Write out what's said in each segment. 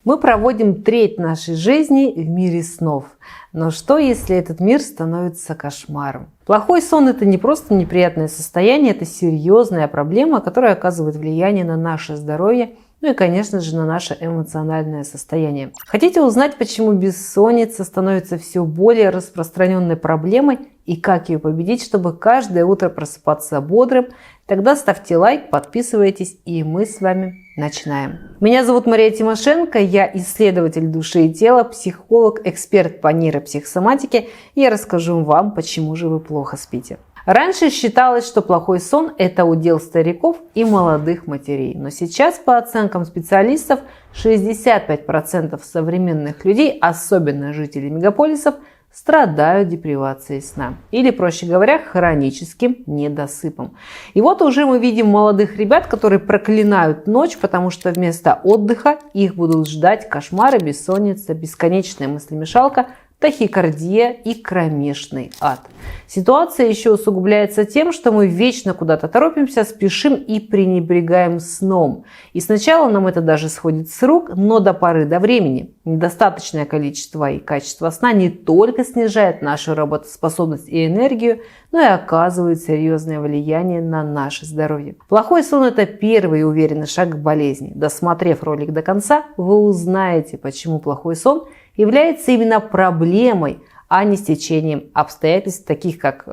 Мы проводим треть нашей жизни в мире снов. Но что, если этот мир становится кошмаром? Плохой сон – это не просто неприятное состояние, это серьезная проблема, которая оказывает влияние на наше здоровье, ну и, конечно же, на наше эмоциональное состояние. Хотите узнать, почему бессонница становится все более распространенной проблемой и как ее победить, чтобы каждое утро просыпаться бодрым? Тогда ставьте лайк, подписывайтесь, и мы с вами начинаем. Меня зовут Мария Тимошенко, я исследователь души и тела, психолог, эксперт по нейропсихосоматике, и я расскажу вам, почему же вы плохо спите. Раньше считалось, что плохой сон – это удел стариков и молодых матерей. Но сейчас, по оценкам специалистов, 65% современных людей, особенно жителей мегаполисов, страдают депривацией сна. Или, проще говоря, хроническим недосыпом. И вот уже мы видим молодых ребят, которые проклинают ночь, потому что вместо отдыха их будут ждать кошмары, бессонница, бесконечная мыслемешалка, тахикардия и кромешный ад. Ситуация еще усугубляется тем, что мы вечно куда-то торопимся, спешим и пренебрегаем сном. И сначала нам это даже сходит с рук, но до поры до времени. Недостаточное количество и качество сна не только снижает нашу работоспособность и энергию, но и оказывает серьезное влияние на наше здоровье. Плохой сон – это первый уверенный шаг к болезни. Досмотрев ролик до конца, вы узнаете, почему плохой сон является именно проблемой, а не стечением обстоятельств, таких как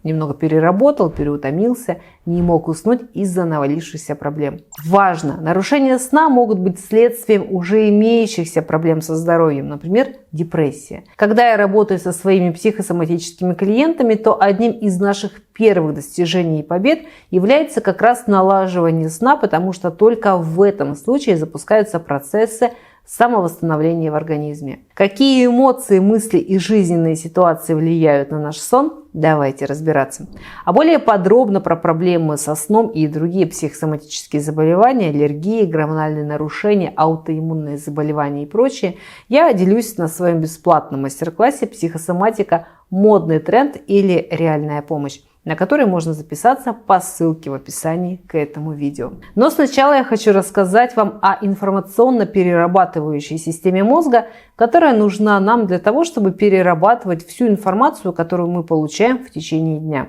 немного переработал, переутомился, не мог уснуть из-за навалившихся проблем. Важно! Нарушения сна могут быть следствием уже имеющихся проблем со здоровьем, например, депрессия. Когда я работаю со своими психосоматическими клиентами, то одним из наших первых достижений и побед является как раз налаживание сна, потому что только в этом случае запускаются процессы самовосстановления в организме. Какие эмоции, мысли и жизненные ситуации влияют на наш сон? Давайте разбираться. А более подробно про проблемы со сном и другие психосоматические заболевания, аллергии, гормональные нарушения, аутоиммунные заболевания и прочее, я делюсь на своем бесплатном мастер-классе «Психосоматика. Модный тренд или реальная помощь», на который можно записаться по ссылке в описании к этому видео. Но сначала я хочу рассказать вам о информационно-перерабатывающей системе мозга, которая нужна нам для того, чтобы перерабатывать всю информацию, которую мы получаем в течение дня.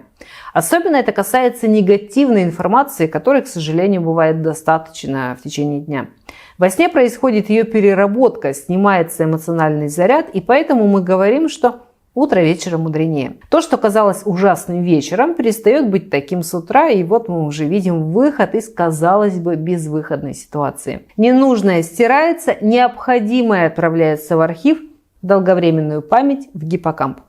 Особенно это касается негативной информации, которой, к сожалению, бывает достаточно в течение дня. Во сне происходит ее переработка, снимается эмоциональный заряд, и поэтому мы говорим, что утро вечера мудренее. То, что казалось ужасным вечером, перестает быть таким с утра, и вот мы уже видим выход из, казалось бы, безвыходной ситуации. Ненужное стирается, необходимое отправляется в архив, в долговременную память, в гиппокамп.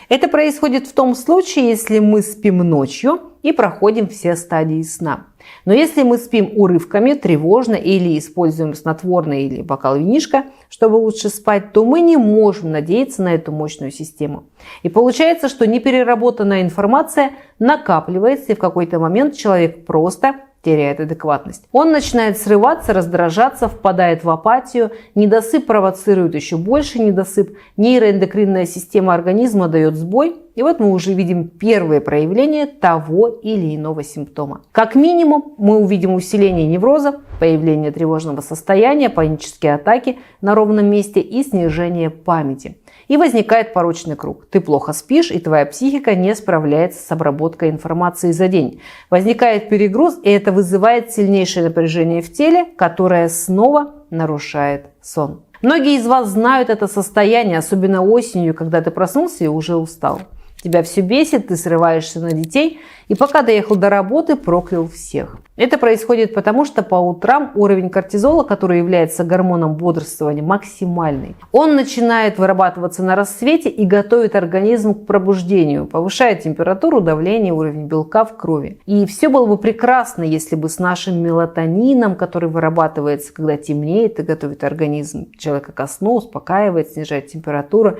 Это происходит в том случае, если мы спим ночью и проходим все стадии сна. Но если мы спим урывками, тревожно или используем снотворное или бокал винишка, чтобы лучше спать, то мы не можем надеяться на эту мощную систему. И получается, что непереработанная информация накапливается, и в какой-то момент человек просто теряет адекватность. Он начинает срываться, раздражаться, впадает в апатию, недосып провоцирует еще больше недосып, нейроэндокринная система организма дает сбой, и вот мы уже видим первые проявления того или иного симптома. Как минимум мы увидим усиление невроза, появление тревожного состояния, панические атаки на ровном месте и снижение памяти. И возникает порочный круг. Ты плохо спишь, и твоя психика не справляется с обработкой информации за день. Возникает перегруз, и это вызывает сильнейшее напряжение в теле, которое снова нарушает сон. Многие из вас знают это состояние, особенно осенью, когда ты проснулся и уже устал. Тебя все бесит, ты срываешься на детей, и пока доехал до работы, проклял всех. Это происходит потому, что по утрам уровень кортизола, который является гормоном бодрствования, максимальный. Он начинает вырабатываться на рассвете и готовит организм к пробуждению, повышает температуру, давление, уровень белка в крови. И все было бы прекрасно, если бы с нашим мелатонином, который вырабатывается, когда темнеет и готовит организм человека ко сну, успокаивает, снижает температуру,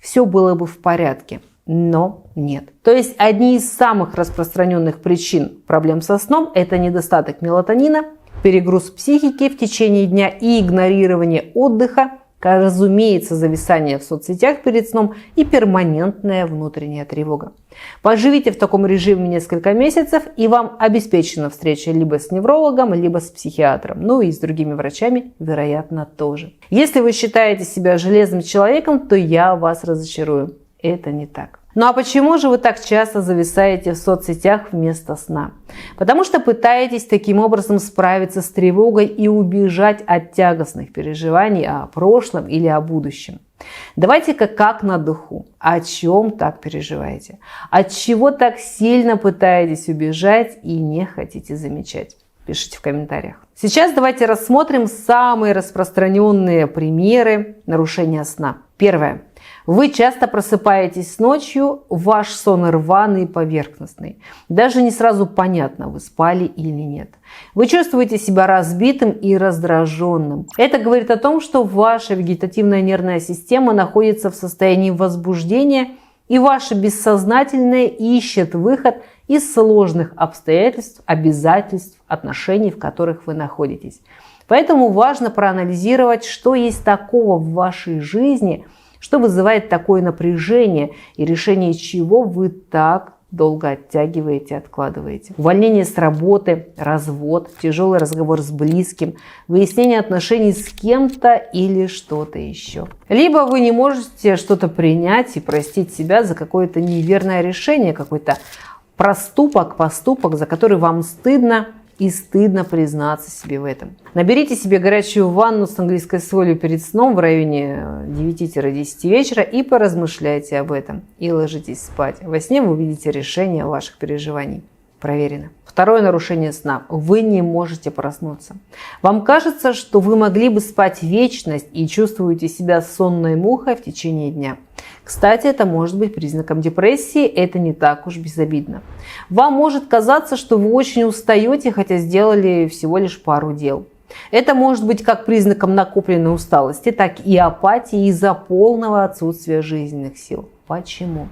все было бы в порядке. Но нет. То есть одни из самых распространенных причин проблем со сном – это недостаток мелатонина, перегруз психики в течение дня и игнорирование отдыха разумеется, зависание в соцсетях перед сном и перманентная внутренняя тревога. Поживите в таком режиме несколько месяцев, и вам обеспечена встреча либо с неврологом, либо с психиатром, ну и с другими врачами, вероятно, тоже. Если вы считаете себя железным человеком, то я вас разочарую. Это не так. Ну а почему же вы так часто зависаете в соцсетях вместо сна? Потому что пытаетесь таким образом справиться с тревогой и убежать от тягостных переживаний о прошлом или о будущем. Давайте-ка как на духу. О чем так переживаете? От чего так сильно пытаетесь убежать и не хотите замечать? Пишите в комментариях. Сейчас давайте рассмотрим самые распространенные примеры нарушения сна. Первое. Вы часто просыпаетесь ночью, ваш сон рваный и поверхностный. Даже не сразу понятно, вы спали или нет. Вы чувствуете себя разбитым и раздраженным. Это говорит о том, что ваша вегетативная нервная система находится в состоянии возбуждения, и ваше бессознательное ищет выход из сложных обстоятельств, обязательств, отношений, в которых вы находитесь. Поэтому важно проанализировать, что есть такого в вашей жизни, что вызывает такое напряжение и решение чего вы так долго оттягиваете, откладываете. Увольнение с работы, развод, тяжелый разговор с близким, выяснение отношений с кем-то или что-то еще. Либо вы не можете что-то принять и простить себя за какое-то неверное решение, какой-то поступок, за который вам стыдно, и стыдно признаться себе в этом. Наберите себе горячую ванну с английской солью перед сном в районе 9-10 вечера и поразмышляйте об этом. И ложитесь спать. Во сне вы увидите решение ваших переживаний. Проверено. Второе нарушение сна. Вы не можете проснуться. Вам кажется, что вы могли бы спать вечность и чувствуете себя сонной мухой в течение дня. Кстати, это может быть признаком депрессии, это не так уж безобидно. Вам может казаться, что вы очень устаете, хотя сделали всего лишь пару дел. Это может быть как признаком накопленной усталости, так и апатии из-за полного отсутствия жизненных сил. Почему?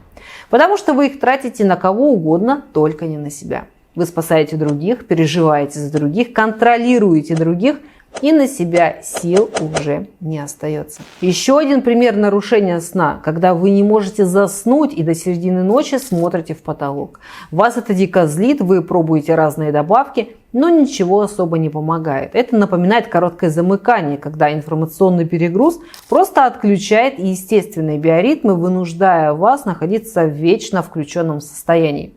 Потому что вы их тратите на кого угодно, только не на себя. Вы спасаете других, переживаете за других, контролируете других, и на себя сил уже не остается. Еще один пример нарушения сна, когда вы не можете заснуть и до середины ночи смотрите в потолок. Вас это дико злит, вы пробуете разные добавки, но ничего особо не помогает. Это напоминает короткое замыкание, когда информационный перегруз просто отключает естественные биоритмы, вынуждая вас находиться в вечно включенном состоянии.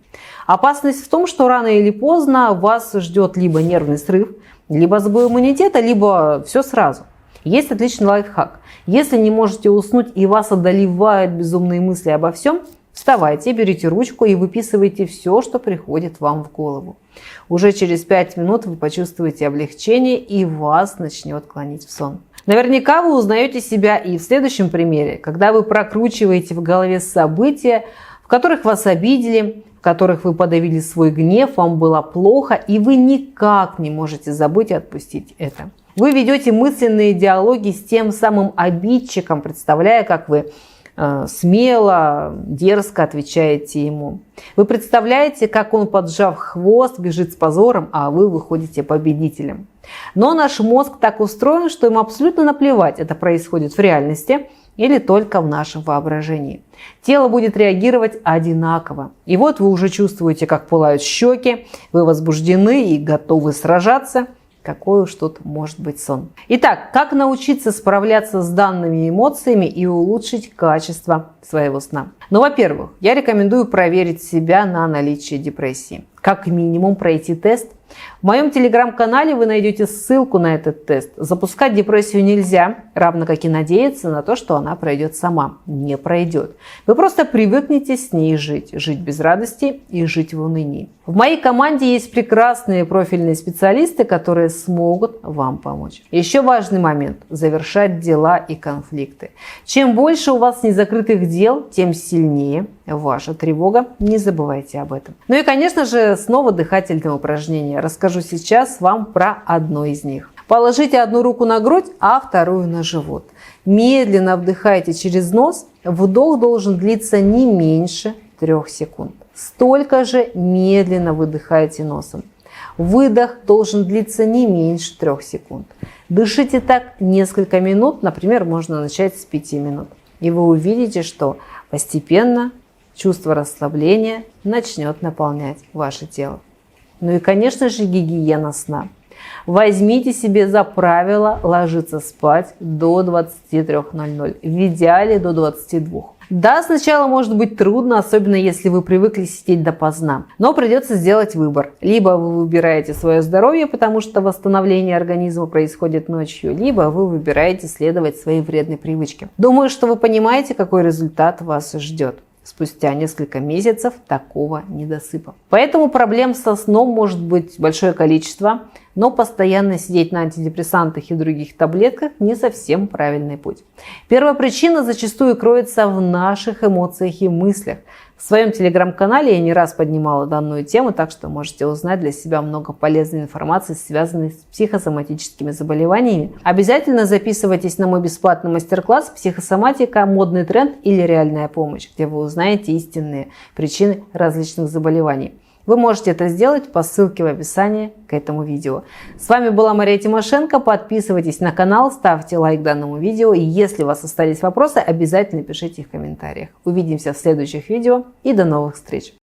Опасность в том, что рано или поздно вас ждет либо нервный срыв, либо сбой иммунитета, либо все сразу. Есть отличный лайфхак. Если не можете уснуть и вас одолевают безумные мысли обо всем, вставайте, берите ручку и выписывайте все, что приходит вам в голову. Уже через 5 минут вы почувствуете облегчение и вас начнет клонить в сон. Наверняка вы узнаете себя и в следующем примере, когда вы прокручиваете в голове события, в которых вас обидели, в которых вы подавили свой гнев, вам было плохо, и вы никак не можете забыть и отпустить это. Вы ведете мысленные диалоги с тем самым обидчиком, представляя, как вы смело, дерзко отвечаете ему. Вы представляете, как он, поджав хвост, бежит с позором, а вы выходите победителем. Но наш мозг так устроен, что ему абсолютно наплевать, это происходит в реальности или только в нашем воображении. Тело будет реагировать одинаково. И вот вы уже чувствуете, как пылают щеки, вы возбуждены и готовы сражаться. Какой уж тут может быть сон. Итак, как научиться справляться с данными эмоциями и улучшить качество своего сна? Ну, во-первых, я рекомендую проверить себя на наличие депрессии. Как минимум пройти тест. В моем телеграм-канале вы найдете ссылку на этот тест. Запускать депрессию нельзя, равно как и надеяться на то, что она пройдет сама. Не пройдет. Вы просто привыкнете с ней жить. Жить без радости и жить в унынии. В моей команде есть прекрасные профильные специалисты, которые смогут вам помочь. Еще важный момент – завершать дела и конфликты. Чем больше у вас незакрытых дел, тем сильнее ваша тревога. Не забывайте об этом. Ну и, конечно же, снова дыхательные упражнения. Расскажу сейчас вам про одно из них. Положите одну руку на грудь, а вторую на живот. Медленно вдыхайте через нос. Вдох должен длиться не меньше 3 секунд. Столько же медленно выдыхайте носом. Выдох должен длиться не меньше 3 секунд. Дышите так несколько минут, например, можно начать с 5 минут. И вы увидите, что постепенно чувство расслабления начнет наполнять ваше тело. Ну и, конечно же, гигиена сна. Возьмите себе за правило ложиться спать до 23:00, в идеале до 22. Да, сначала может быть трудно, особенно если вы привыкли сидеть допоздна, но придется сделать выбор. Либо вы выбираете свое здоровье, потому что восстановление организма происходит ночью, либо вы выбираете следовать своей вредной привычке. Думаю, что вы понимаете, какой результат вас ждет спустя несколько месяцев такого недосыпа. Поэтому проблем со сном может быть большое количество, но постоянно сидеть на антидепрессантах и других таблетках не совсем правильный путь. Первая причина зачастую кроется в наших эмоциях и мыслях. В своем телеграм-канале я не раз поднимала данную тему, так что можете узнать для себя много полезной информации, связанной с психосоматическими заболеваниями. Обязательно записывайтесь на мой бесплатный мастер-класс «Психосоматика. Модный тренд или реальная помощь», где вы узнаете истинные причины различных заболеваний. Вы можете это сделать по ссылке в описании к этому видео. С вами была Мария Тимошенко. Подписывайтесь на канал, ставьте лайк данному видео. И если у вас остались вопросы, обязательно пишите их в комментариях. Увидимся в следующих видео и до новых встреч!